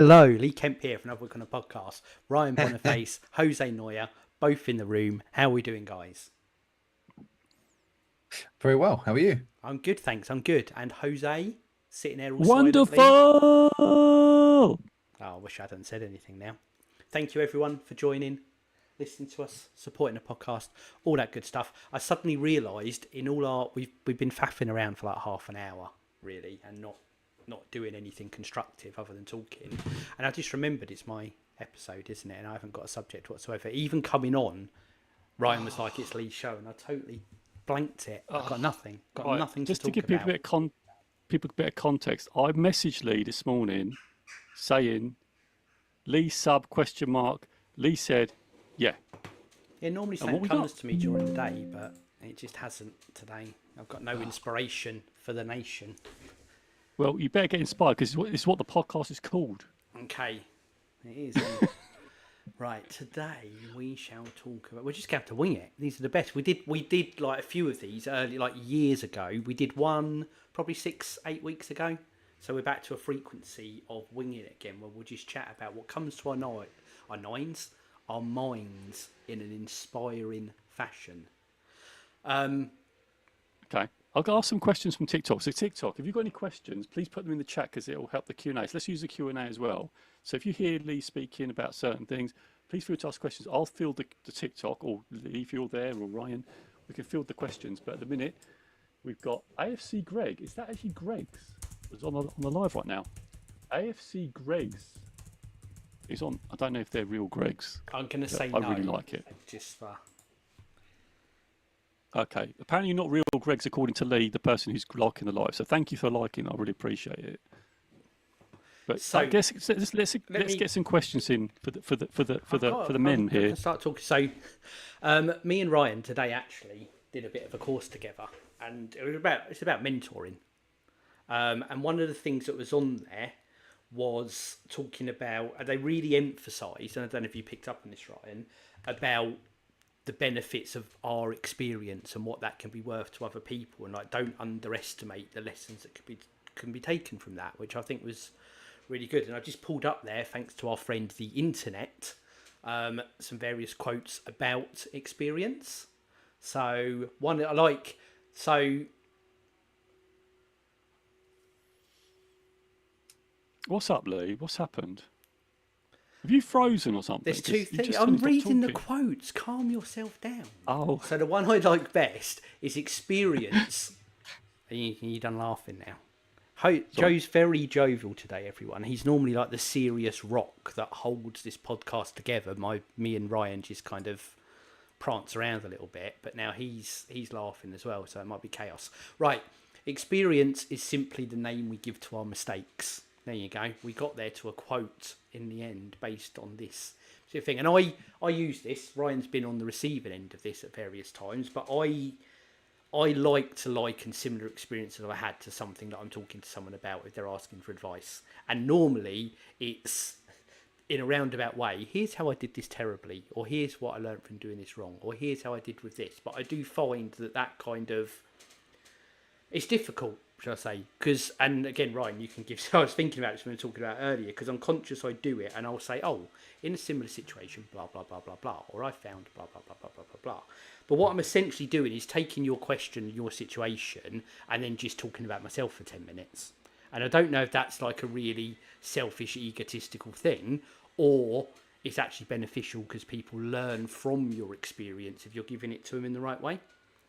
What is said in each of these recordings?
Hello, Lee Kemp here from Another Week on a Podcast. Ryan Boniface, Jose Noya, both in the room. How are we doing, guys? Very well. How are you? I'm good, thanks. I'm good. And Jose, sitting there all silently. Wonderful. Oh, I wish I hadn't said anything now. Thank you, everyone, for joining, listening to us, supporting the podcast, all that good stuff. I suddenly realised in all our we've been faffing around for like half an hour, really, and not doing anything constructive other than talking. And I just remembered it's my episode, isn't it? And I haven't got a subject whatsoever. Even coming on, Ryan was like, "It's Lee's show," and I totally blanked it. I've got nothing. Got Right. nothing to Just to talk give people about. people a bit of context, I messaged Lee this morning saying Lee sub question mark. Lee said, "Yeah." Yeah, normally And what something we comes got? to me during the day, but it just hasn't today. I've got no inspiration for the nation. Well, you better get inspired because it's what the podcast is called. Okay, it is. Right, today we shall talk about. We're just going to have to wing it. These are the best. We did like a few of these early, like years ago. We did one probably 6, 8 weeks ago. So we're back to a frequency of winging it again, where we'll just chat about what comes to our minds in an inspiring fashion. Okay. I'll ask some questions from TikTok. So TikTok, if you've got any questions, please put them in the chat because it will help the Q&A. So let's use the Q&A as well. So if you hear Lee speaking about certain things, please feel to ask questions. I'll field the TikTok, or Lee, if you're there, or Ryan, we can field the questions. But at the minute, we've got AFC Greg. Is that actually Greg's? It's on the live right now. AFC Greg's is on. I don't know if they're real Greg's. I'm going to say I no. really like it. Just for. Okay. Apparently, you're not real Greg's according to Lee, the person who's liking the live. So thank you for liking. I really appreciate it. But So I guess let's get some questions in for the men I here. can start talking. So, me and Ryan today actually did a bit of a course together, and it's about mentoring. And one of the things that was on there was talking about, and they really emphasised, and I don't know if you picked up on this, Ryan, about the benefits of our experience and what that can be worth to other people, and like don't underestimate the lessons that can be taken from that, which I think was really good. And I just pulled up there, thanks to our friend the internet, some various quotes about experience. So one I like. So What's up, Lee? What's happened? Have you frozen or something? there's 'Cause two you things. just I'm suddenly stopped reading the talking. quotes. Calm yourself down. Oh, So the one I like best is experience. You done laughing now? sorry. Joe's very jovial today, everyone. He's normally like the serious rock that holds this podcast together. Me and Ryan just kind of prance around a little bit, but now he's laughing as well, so it might be chaos. Right, experience is simply the name we give to our mistakes. There you go. We got there to a quote in the end based on this sort of thing, and I use this. Ryan's been on the receiving end of this at various times, but I like to liken similar experiences I had to something that I'm talking to someone about if they're asking for advice. And normally it's in a roundabout way. Here's how I did this terribly, or here's what I learned from doing this wrong, or here's how I did with this. But I do find that kind of, it's difficult, shall I say? Because, and again, Ryan, you can give. I was thinking about this when we were talking about earlier, because I'm conscious I do it, and I'll say, oh, in a similar situation, blah blah blah blah blah, or I found blah blah blah blah blah blah blah. But what I'm essentially doing is taking your question, your situation, and then just talking about myself for 10 minutes. And I don't know if that's like a really selfish, egotistical thing, or it's actually beneficial because people learn from your experience if you're giving it to them in the right way.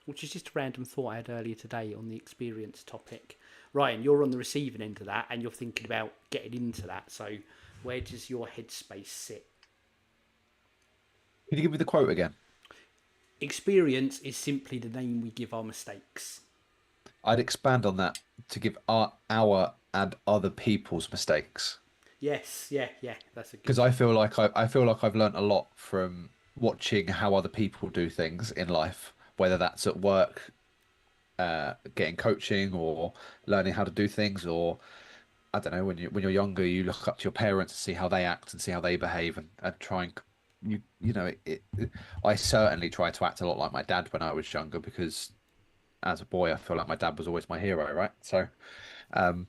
Which is just a random thought I had earlier today on the experience topic. Ryan, you're on the receiving end of that, and you're thinking about getting into that. So where does your headspace sit? Can you give me the quote again? Experience is simply the name we give our mistakes. I'd expand on that to give our and other people's mistakes. Yes, yeah, that's a good. Because I feel like I've learnt a lot from watching how other people do things in life, whether that's at work, getting coaching, or learning how to do things, or I don't know, when you're younger, you look up to your parents and see how they act and see how they behave, and try and you know I certainly tried to act a lot like my dad when I was younger because as a boy I feel like my dad was always my hero, right? So um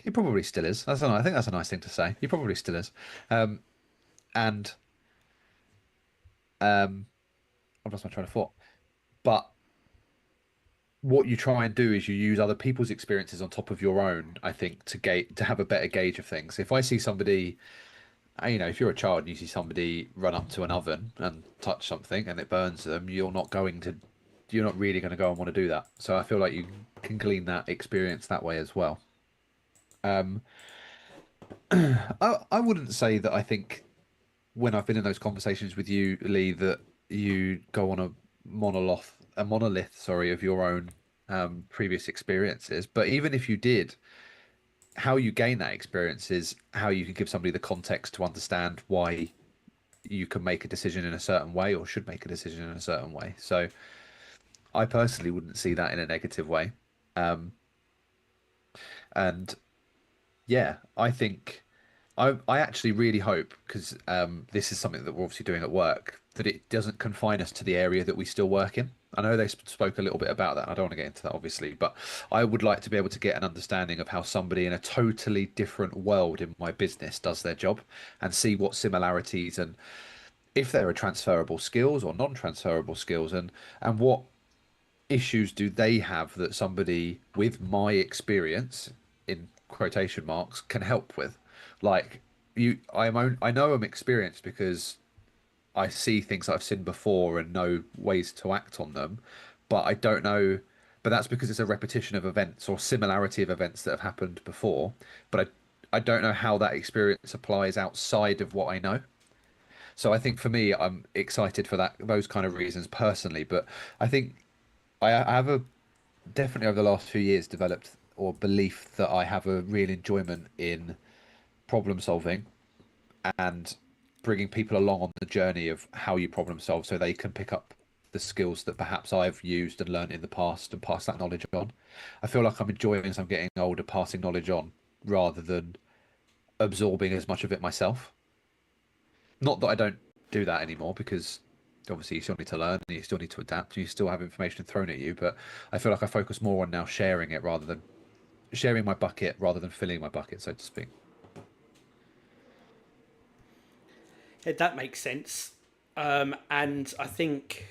He probably still is. I think that's a nice thing to say. He probably still is. And I've lost my train of thought. But what you try and do is you use other people's experiences on top of your own, I think, to have a better gauge of things. If I see somebody, if you're a child and you see somebody run up to an oven and touch something and it burns them, you're not really going to go and want to do that. So I feel like you can glean that experience that way as well. Um, I wouldn't say that I think when I've been in those conversations with you, Lee, that you go on a monolith, sorry, of your own previous experiences. But even if you did, how you gain that experience is how you can give somebody the context to understand why you can make a decision in a certain way or should make a decision in a certain way. So I personally wouldn't see that in a negative way. And yeah, I think I actually really hope, because this is something that we're obviously doing at work, that it doesn't confine us to the area that we still work in. I know they spoke a little bit about that. I don't want to get into that, obviously, but I would like to be able to get an understanding of how somebody in a totally different world in my business does their job and see what similarities and if there are transferable skills or non-transferable skills, and what issues do they have that somebody with my experience, in quotation marks, can help with. Like, I know I'm experienced because I see things I've seen before and know ways to act on them, but I don't know. But that's because it's a repetition of events or similarity of events that have happened before. But I don't know how that experience applies outside of what I know. So I think for me, I'm excited for those kind of reasons personally. But I think I have a definitely over the last few years developed or belief that I have a real enjoyment in problem solving and bringing people along on the journey of how you problem solve so they can pick up the skills that perhaps I've used and learned in the past and pass that knowledge on. I feel like I'm enjoying as I'm getting older passing knowledge on rather than absorbing as much of it myself. Not that I don't do that anymore, because obviously you still need to learn and you still need to adapt and you still have information thrown at you, but I feel like I focus more on now sharing it rather than sharing my bucket rather than filling my bucket, so to speak. Yeah, that makes sense. And I think,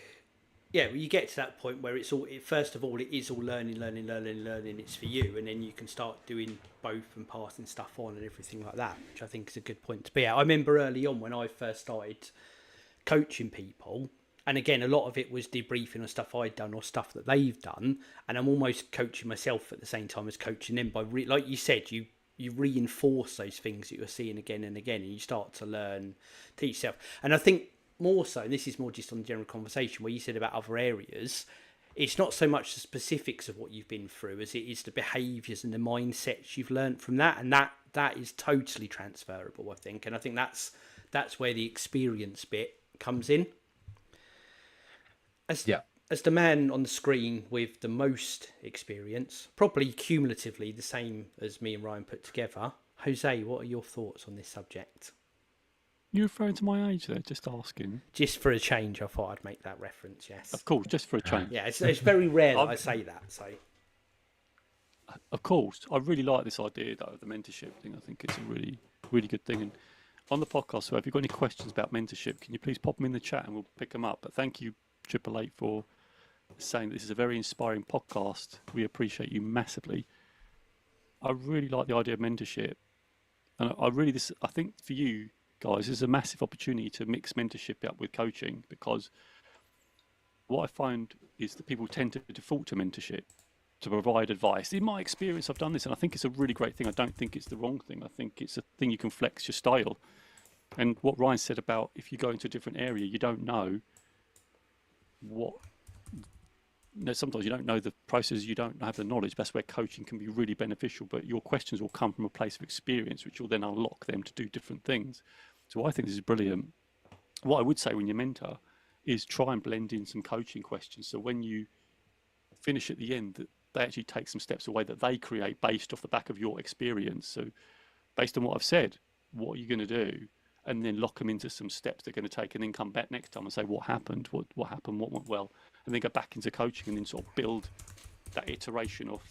yeah, you get to that point where first of all, it is all learning, learning, learning, learning. It's for you, and then you can start doing both and passing stuff on and everything like that, which I think is a good point to be at. I remember early on when I first started coaching people, and again, a lot of it was debriefing on stuff I'd done or stuff that they've done, and I'm almost coaching myself at the same time as coaching them by, like you said, you reinforce those things that you're seeing again and again, and you start to learn, teach yourself. And I think more so, and this is more just on the general conversation where you said about other areas, it's not so much the specifics of what you've been through as it is the behaviours and the mindsets you've learned from that, and that is totally transferable, I think. And I think that's where the experience bit comes in. As the man on the screen with the most experience, probably cumulatively the same as me and Ryan put together, Jose, what are your thoughts on this subject? You referring to my age there? Just asking. Just for a change, I thought I'd make that reference, yes. Of course, just for a change. Yeah, it's very rare that I say that, so... Of course, I really like this idea though of the mentorship thing. I think it's a really, really good thing. And on the podcast, so if you've got any questions about mentorship, can you please pop them in the chat and we'll pick them up. But thank you, Triple Eight, for saying this is a very inspiring podcast. We appreciate you massively. I really like the idea of mentorship, and I think for you guys, this is a massive opportunity to mix mentorship up with coaching, because what I find is that people tend to default to mentorship to provide advice. In my experience, I've done this, and I think it's a really great thing. I don't think it's the wrong thing. I think it's a thing you can flex your style. And what Ryan said about if you go into a different area, you don't know what. Sometimes you don't know the process, you don't have the knowledge. That's where coaching can be really beneficial, but your questions will come from a place of experience, which will then unlock them to do different things. So I think this is brilliant. What I would say when you mentor is try and blend in some coaching questions. So when you finish at the end, that they actually take some steps away that they create based off the back of your experience. So based on what I've said, what are you going to do? And then lock them into some steps they're going to take, and then come back next time and say, what happened? What happened? What went well? And then go back into coaching and then sort of build that iteration of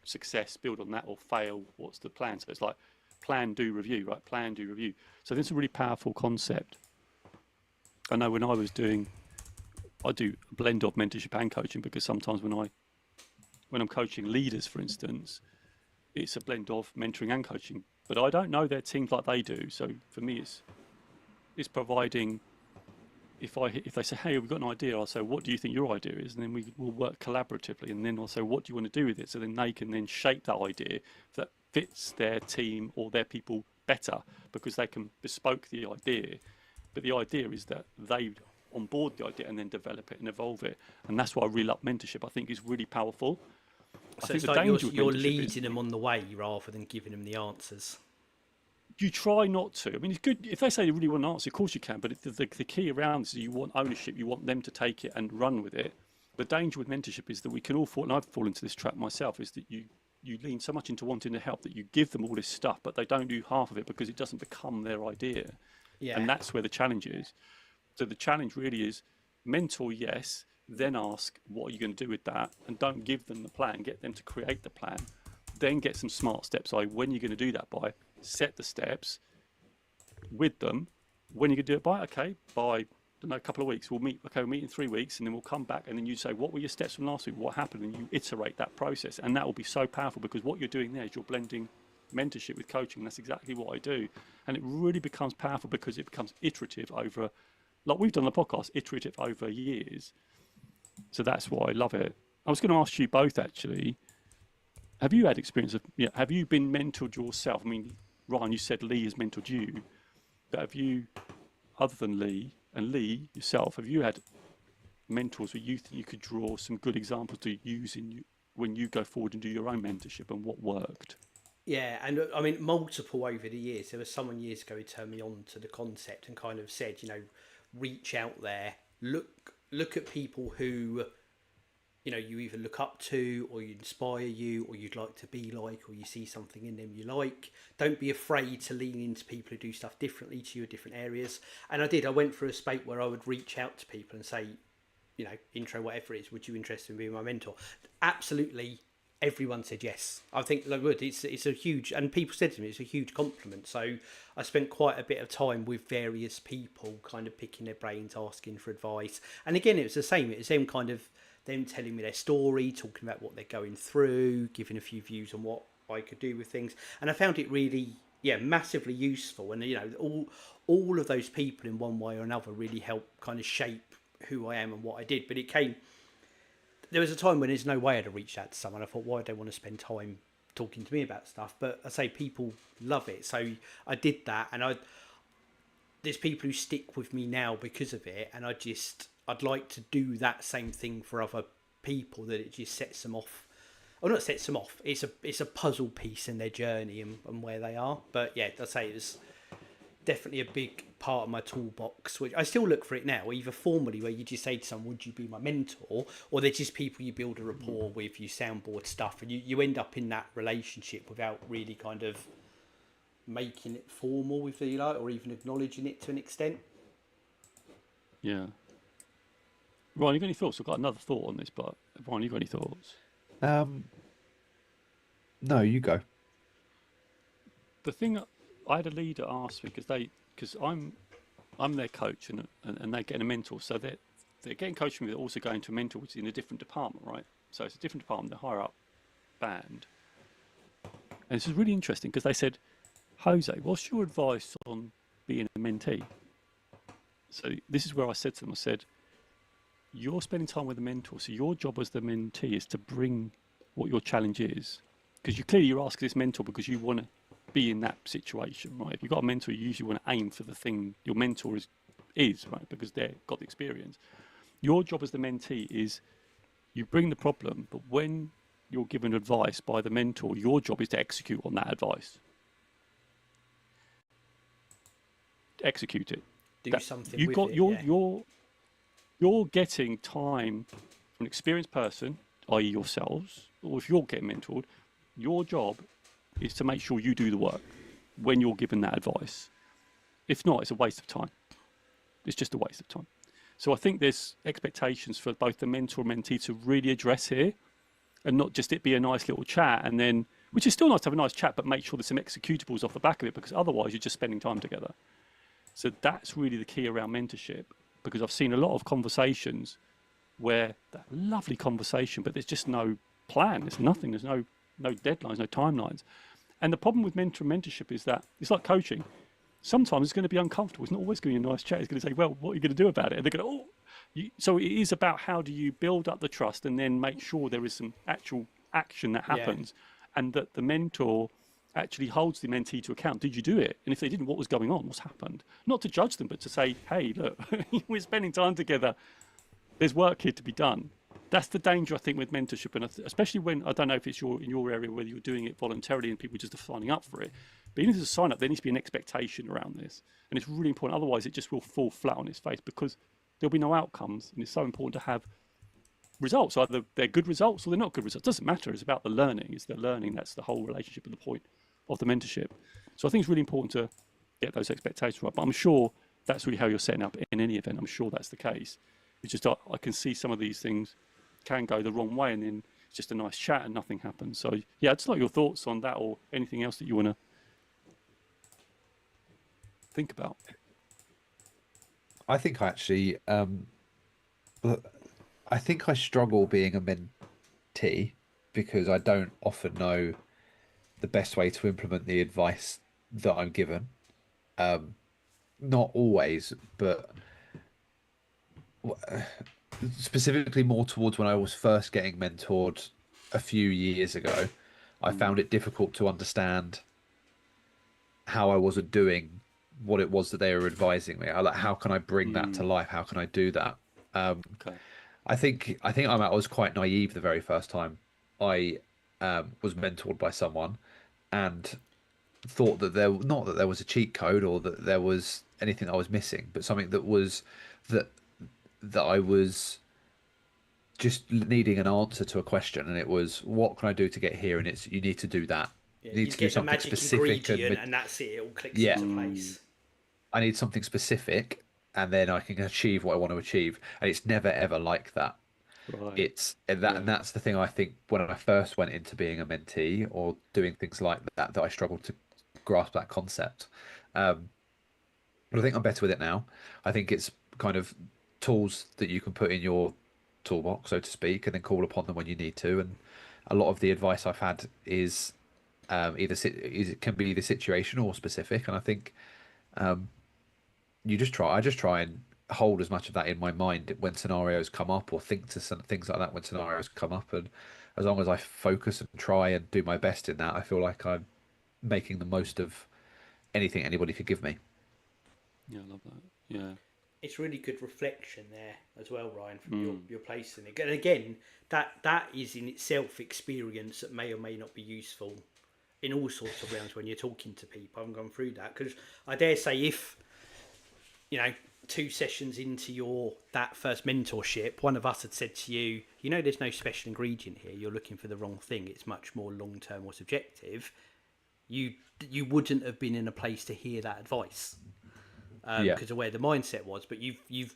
success, build on that, or fail, what's the plan? So it's like plan, do, review, right? Plan, do, review. So this is a really powerful concept. I know when I do a blend of mentorship and coaching, because sometimes when I'm coaching leaders, for instance, it's a blend of mentoring and coaching, but I don't know their teams like they do. So for me, it's providing, if they say, hey, we've got an idea, I'll say, what do you think your idea is? And then we will work collaboratively. And then I'll say, what do you want to do with it? So then they can then shape that idea that fits their team or their people better, because they can bespoke the idea. But the idea is that they onboard the idea and then develop it and evolve it. And that's why I really love mentorship. I think it's really powerful. So it's like you're leading them on the way rather than giving them the answers. You try not to. I mean, it's good if they say they really want an answer. Of course you can, but the key around this is you want ownership. You want them to take it and run with it. The danger with mentorship is that we can all fall, and I've fallen into this trap myself, is that you lean so much into wanting to help that you give them all this stuff, but they don't do half of it because it doesn't become their idea. Yeah. And that's where the challenge is. So the challenge really is mentor, yes, then ask, what are you going to do with that? And don't give them the plan, get them to create the plan. Then get some smart steps. Like, when you're going to do that by, set the steps with them. When you're going to do it by, okay, by, I don't know, a couple of weeks, we'll meet in 3 weeks, and then we'll come back, and then you say, what were your steps from last week? What happened? And you iterate that process. And that will be so powerful, because what you're doing there is you're blending mentorship with coaching. And that's exactly what I do. And it really becomes powerful because it becomes iterative over, like we've done the podcast, iterative over years. So that's why I love it. I was going to ask you both, actually, have you had experience of, have you been mentored yourself? I mean, Ryan, you said Lee has mentored you, but have you, other than Lee, and Lee yourself, have you had mentors where you think you could draw some good examples to use when you go forward and do your own mentorship, and what worked? Yeah, and I mean, multiple over the years. There was someone years ago who turned me on to the concept and kind of said, reach out there, look at people who, you either look up to, or you inspire you, or you'd like to be like, or you see something in them you like. Don't be afraid to lean into people who do stuff differently to you in different areas. And I did. I went through a spate where I would reach out to people and say, intro, whatever it is, would you be interested in being my mentor? Absolutely. Everyone said yes. I think it's a huge, and people said to me, it's a huge compliment. So I spent quite a bit of time with various people, kind of picking their brains, asking for advice. And again, it was the same. It was them telling me their story, talking about what they're going through, giving a few views on what I could do with things. And I found it really, massively useful. And, all of those people in one way or another really helped kind of shape who I am and what I did. But there was a time when there's no way I'd have reached out to someone. I thought, why do they want to spend time talking to me about stuff? But I say people love it. So I did that. And there's people who stick with me now because of it. And I'd like to do that same thing for other people, that it just sets them off. Or not sets them off. It's a puzzle piece in their journey and where they are. But yeah, I'd say it was definitely a big part of my toolbox, which I still look for it now, either formally, where you just say to someone, would you be my mentor? Or they're just people you build a rapport with, you soundboard stuff, and you end up in that relationship without really kind of making it formal, if you like, or even acknowledging it to an extent. Yeah. Ryan, you got any thoughts? I've got another thought on this, but Ryan, you got any thoughts? No, you go. The thing, I had a leader ask me, because I'm their coach and they're getting a mentor, so they're getting coached from me. They're also going to a mentor, which is in a different department, right? So it's a different department, the higher up band. And this is really interesting because they said, Jose, what's your advice on being a mentee? So this is where I said to them, I said, you're spending time with a mentor, so your job as the mentee is to bring what your challenge is, because you're asking this mentor because you want to be in that situation, right? If you've got a mentor, you usually want to aim for the thing your mentor is right, because they've got the experience. Your job as the mentee is you bring the problem, but when you're given advice by the mentor, your job is to execute on that advice. Execute it. Do something with it. You're getting time from an experienced person, i.e. yourselves, or if you're getting mentored, your job is to make sure you do the work when you're given that advice. If not, it's a waste of time. It's just a waste of time. So I think there's expectations for both the mentor and mentee to really address here. and not just it be a nice little chat, and then, which is still nice to have a nice chat, but make sure there's some executables off the back of it, because otherwise you're just spending time together. So that's really the key around mentorship, because I've seen a lot of conversations where that lovely conversation, but there's just no plan, there's nothing, there's no deadlines, no timelines. And the problem with mentorship is that it's like coaching. Sometimes it's going to be uncomfortable. It's not always going to be a nice chat. It's going to say, well, what are you going to do about it? And they're going to, so it is about how do you build up the trust and then make sure there is some actual action that happens, and that the mentor actually holds the mentee to account. Did you do it? And if they didn't, what was going on? What's happened? Not to judge them, but to say, hey, look, we're spending time together. There's work here to be done. That's the danger, I think, with mentorship, and especially when, I don't know if it's in your area, whether you're doing it voluntarily and people just are signing up for it. But even if it's a sign up, there needs to be an expectation around this. And it's really important. Otherwise, it just will fall flat on its face, because there'll be no outcomes. And it's so important to have results. Either they're good results or they're not good results. It doesn't matter. It's about the learning. It's the learning. That's the whole relationship and the point of the mentorship. So I think it's really important to get those expectations right. But I'm sure that's really how you're setting up in any event. I'm sure that's the case. It's just I can see some of these things can go the wrong way, and then it's just a nice chat and nothing happens. So yeah, I'd just like your thoughts on that, or anything else that you want to think about. I think I actually, I think I struggle being a mentee because I don't often know the best way to implement the advice that I'm given. Not always, but specifically more towards when I was first getting mentored a few years ago, I found it difficult to understand how I wasn't doing what it was that they were advising me. How can I bring that to life? How can I do that? Okay. I think I was quite naive the very first time I was mentored by someone, and thought that not that there was a cheat code or that there was anything I was missing, but something that was that I was just needing an answer to a question, and it was, what can I do to get here? And it's, you need to do that. Yeah, You need to do something magic specific, and that's it. It all clicks yeah, into place. I need something specific, and then I can achieve what I want to achieve. And it's never ever like that. Right. It's and that's the thing. I think when I first went into being a mentee or doing things like that I struggled to grasp that concept. But I think I'm better with it now. I think it's kind of tools that you can put in your toolbox, so to speak, and then call upon them when you need to. And a lot of the advice I've had is it can be either situational or specific. And I think I just try and hold as much of that in my mind when scenarios come up, or think to some things like that when scenarios come up. And as long as I focus and try and do my best in that, I feel like I'm making the most of anything anybody could give me. Yeah, I love that. Yeah. It's really good reflection there as well, Ryan, from your place in it. And again, that is in itself experience that may or may not be useful in all sorts of realms when you're talking to people. I'm going through that because I dare say, if 2 sessions into that first mentorship, one of us had said to you, there's no special ingredient here. You're looking for the wrong thing. It's much more long term or subjective. You wouldn't have been in a place to hear that advice. Because of where the mindset was, but you've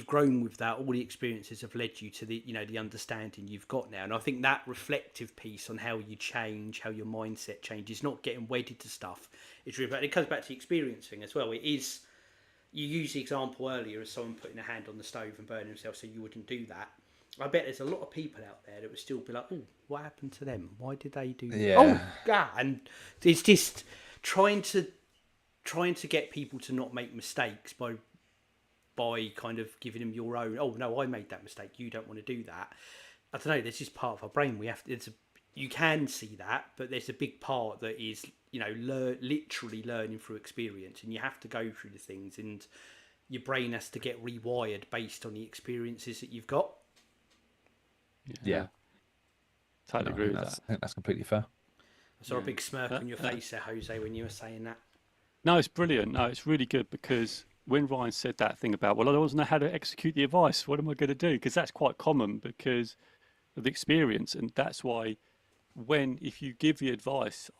grown with that. All the experiences have led you to the understanding you've got now, and I think that reflective piece on how you change, how your mindset changes, not getting wedded to stuff. It's really, it comes back to experiencing as well. It is. You used the example earlier of someone putting a hand on the stove and burning themselves, so you wouldn't do that. I bet there's a lot of people out there that would still be like, "Oh, what happened to them? Why did they do that?" Yeah. Oh, yeah, and it's just trying to get people to not make mistakes by kind of giving them your own, oh no, I made that mistake, you don't want to do that. I don't know, there's just part of our brain we have to, you can see that, but there's a big part that is literally learning through experience, and you have to go through the things, and your brain has to get rewired based on the experiences that you've got. Yeah. Totally agree with that. I think that's completely fair. I saw a big smirk on your face there, Jose, when you were saying that. No, it's brilliant. No, it's really good, because when Ryan said that thing about, well, I don't know how to execute the advice, what am I going to do? Because that's quite common because of the experience. And that's why if you give the advice,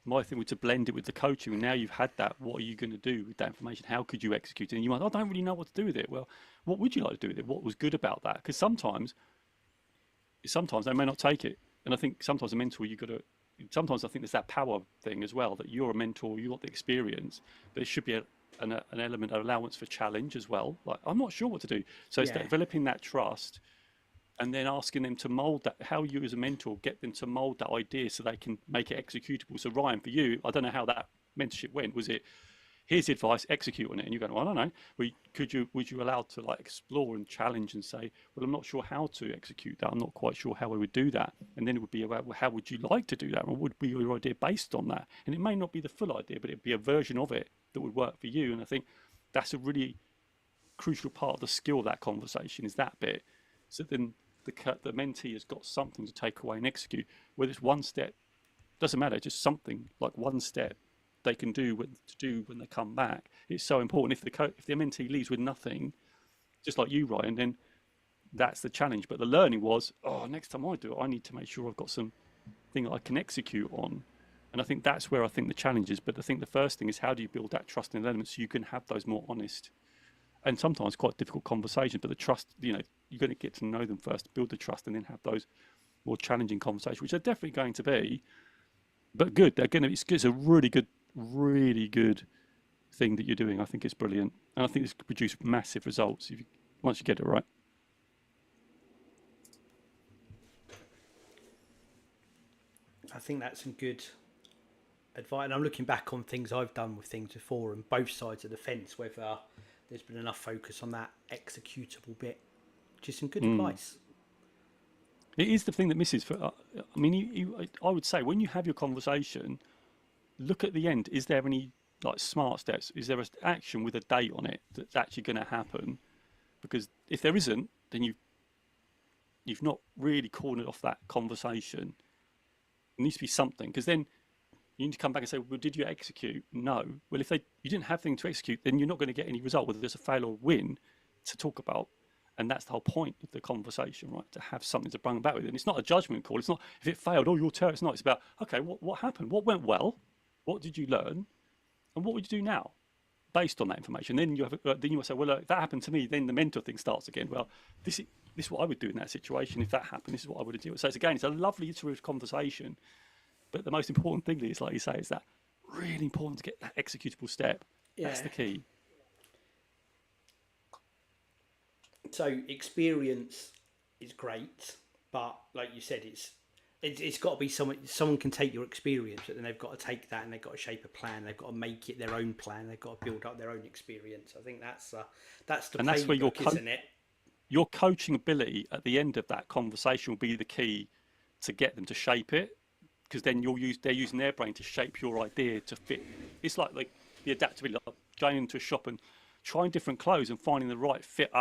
my thing was to blend it with the coaching. And now you've had that, what are you going to do with that information? How could you execute it? And you might, I don't really know what to do with it. Well, what would you like to do with it? What was good about that? Because sometimes sometimes they may not take it. And I think sometimes a mentor, sometimes I think there's that power thing as well, that you're a mentor, you got the experience, but it should be an element of allowance for challenge as well. Like, I'm not sure what to do. So it's developing that trust and then asking them to mold that, how you as a mentor get them to mold that idea so they can make it executable. So Ryan, for you, I don't know how that mentorship went. Was it, here's the advice, execute on it? And you go, well, I don't know. Would you allow to like explore and challenge and say, well, I'm not sure how to execute that. I'm not quite sure how we would do that. And then it would be about, well, how would you like to do that? Or would be your idea based on that? And it may not be the full idea, but it'd be a version of it that would work for you. And I think that's a really crucial part of the skill of that conversation, is that bit. So then the mentee has got something to take away and execute, whether it's one step, doesn't matter, just something like one step they can do when they come back. It's so important. If the mentee leaves with nothing, just like you, Ryan, then that's the challenge. But the learning was, next time I do it, I need to make sure I've got some thing that I can execute on. And I think that's where I think the challenge is. But I think the first thing is, how do you build that trust in the element so you can have those more honest and sometimes quite difficult conversations? But the trust, you're going to get to know them first, build the trust, and then have those more challenging conversations, which are definitely going to be, but good. They're going to be, it's a really good thing that you're doing. I think it's brilliant. And I think it's produce massive results once you get it right. I think that's some good advice. And I'm looking back on things I've done with things before, and both sides of the fence, whether there's been enough focus on that executable bit. Just some good advice. It is the thing that misses. I would say when you have your conversation, look at the end. Is there any like smart steps? Is there an action with a date on it that's actually going to happen? Because if there isn't, then you've not really cornered off that conversation. There needs to be something, because then you need to come back and say, well, did you execute? No. Well, if you didn't have anything to execute, then you're not going to get any result, whether there's a fail or win to talk about. And that's the whole point of the conversation, right? To have something to bring back with it. And it's not a judgment call. It's not, if it failed, you're terrible. It's not. It's about, okay, what happened? What went well? What did you learn? And what would you do now based on that information? Then you must say, well, if that happened to me, then the mentor thing starts again. Well, this is what I would do in that situation. If that happened, this is what I would do. So it's a lovely iterative conversation. But the most important thing is, like you say, is that really important to get that executable step. Yeah. That's the key. So experience is great, but like you said, it's got to be someone can take your experience, but then they've got to take that and they've got to shape a plan. They've got to make it their own plan. They've got to build up their own experience. I think that's the playbook, isn't it? Your coaching ability at the end of that conversation will be the key to get them to shape it, because then they're using their brain to shape your idea to fit. It's like the adaptability, like going into a shop and trying different clothes and finding the right fit.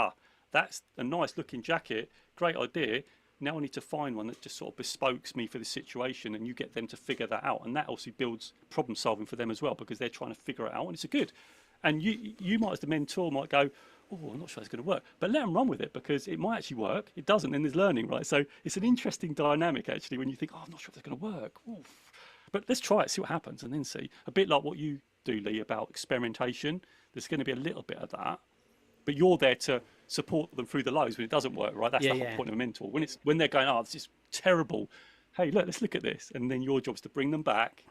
That's a nice looking jacket, great idea. Now I need to find one that just sort of bespokes me for the situation, and you get them to figure that out. And that also builds problem solving for them as well, because they're trying to figure it out, and it's good. And you might, as the mentor, might go, I'm not sure it's going to work, but let them run with it, because it might actually work. It doesn't, then there's learning, right? So it's an interesting dynamic actually when you think, I'm not sure if it's going to work. Oof. But let's try it, see what happens, and then see. A bit like what you do, Lee, about experimentation. There's going to be a little bit of that, but you're there to support them through the lows when it doesn't work, right? That's the whole point of a mentor. When they're going, this is terrible. Hey, look, let's look at this. And then your job is to bring them back,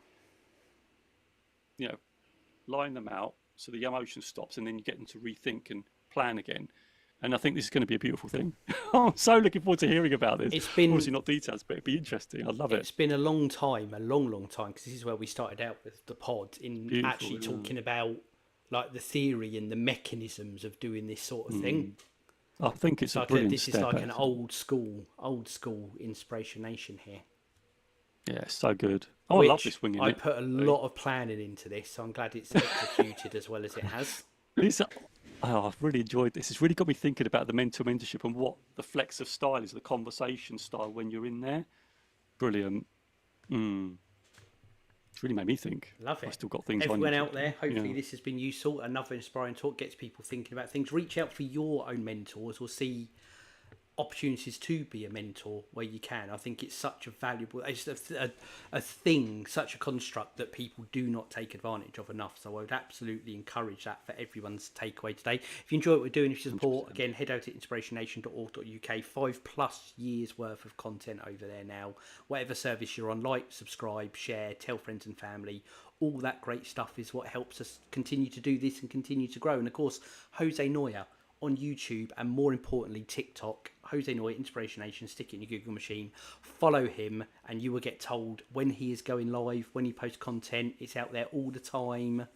line them out so the emotion stops, and then you get them to rethink and plan again. And I think this is going to be a beautiful thing. I'm so looking forward to hearing about this. It's been, obviously not details, but it'd be interesting. I love it. It's been a long time, because this is where we started out with the pod, in actually talking about like the theory and the mechanisms of doing this sort of thing. I think it's a brilliant step. This is like an old school Inspiration Nation here. Yeah, so good. I love this winging. I put a lot of planning into this, so I'm glad it's executed as well as it has. I've really enjoyed this. It's really got me thinking about the mentorship and what the flex of style is, the conversation style when you're in there. Brilliant. It's really made me think. Love it. I've still got things. Everyone out there, hopefully this has been useful. Another inspiring talk gets people thinking about things. Reach out for your own mentors, or see opportunities to be a mentor where you can. I think it's such a valuable, it's a thing, such a construct that people do not take advantage of enough. So I would absolutely encourage that for everyone's takeaway today. If you enjoy what we're doing, if you support, 100%. again, head out to inspirationnation.org.uk. 5+ years worth of content over there now. Whatever service you're on, like, subscribe, share, tell friends and family. All that great stuff is what helps us continue to do this and continue to grow. And of course, Jose Noya on YouTube, and more importantly TikTok, Jose Noya Inspiration. Stick it in your Google machine, follow him, and you will get told when he is going live, when he posts content. It's out there all the time.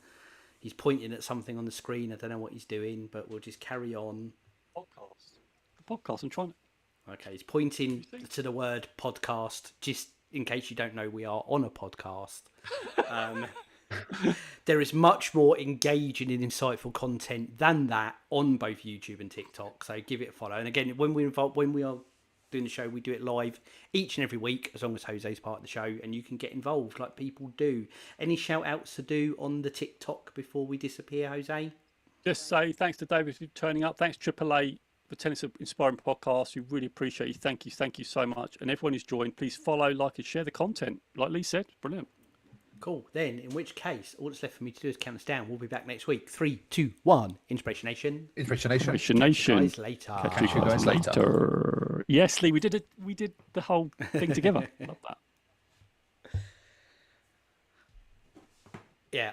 He's pointing at something on the screen. I don't know what he's doing, but we'll just carry on. Podcast. I'm trying. Okay, he's pointing to the word podcast, just in case you don't know we are on a podcast. There is much more engaging and insightful content than that on both YouTube and TikTok, so give it a follow. And again, when we are doing the show, we do it live each and every week, as long as Jose's part of the show, and you can get involved like people do. Any shout outs to do on the TikTok before we disappear, Jose? Just say thanks to David for turning up. Thanks AAA for telling us an inspiring podcast. We really appreciate you. Thank you so much. And everyone who's joined, please follow, like, and share the content. Like Lee said, brilliant. Cool. Then, in which case, all that's left for me to do is count us down. We'll be back next week. 3, 2, 1. Inspiration Nation. Inspiration Nation. Catch you guys later. Catch you guys later. Yes, Lee, we did it. We did the whole thing together. Love that. Yeah.